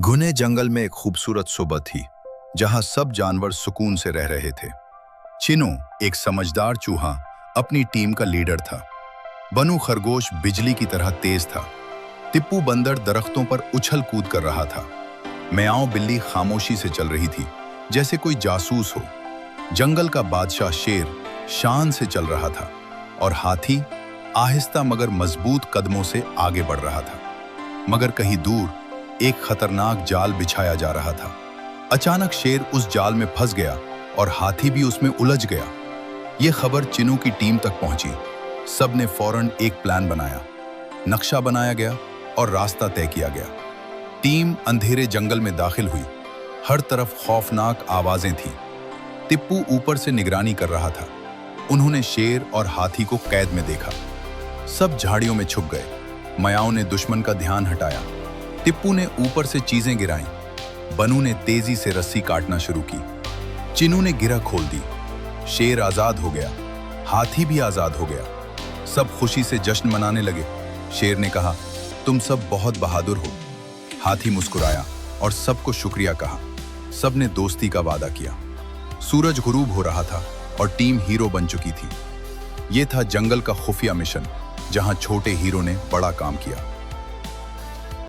घने जंगल में एक खूबसूरत सुबह थी जहां सब जानवर सुकून से रह रहे थे। चिनो, एक समझदार चूहा, अपनी टीम का लीडर था। बनू खरगोश बिजली की तरह तेज था। टिप्पू बंदर दरख्तों पर उछल कूद कर रहा था। म्याऊं बिल्ली खामोशी से चल रही थी जैसे कोई जासूस हो। जंगल का बादशाह शेर शान से चल रहा था और हाथी आहिस्ता मगर मजबूत कदमों से आगे बढ़ रहा था। मगर कहीं दूर एक खतरनाक जाल बिछाया जा रहा था। अचानक शेर उस जाल में फंस गया और हाथी भी उसमें उलझ गया। यह खबर चिनू की टीम तक पहुंची। सब ने फौरन एक प्लान बनाया। नक्शा बनाया गया और रास्ता तय किया गया। टीम अंधेरे जंगल में दाखिल हुई। हर तरफ खौफनाक आवाजें थीं। टिप्पू ऊपर से निगरानी कर रहा था। उन्होंने शेर और हाथी को कैद में देखा। सब झाड़ियों में छुप गए। म्याऊं ने दुश्मन का ध्यान हटाया। टिप्पू ने ऊपर से चीजें गिराईं। बनू ने तेजी से रस्सी काटना शुरू की। चिनू ने गिरह खोल दी। शेर आजाद हो गया। हाथी भी आजाद हो गया। सब खुशी से जश्न मनाने लगे। शेर ने कहा, तुम सब बहुत बहादुर हो। हाथी मुस्कुराया और सबको शुक्रिया कहा। सब ने दोस्ती का वादा किया। सूरज गुरूब हो रहा था और टीम हीरो बन चुकी थी। ये था जंगल का खुफिया मिशन जहां छोटे हीरो ने बड़ा काम किया।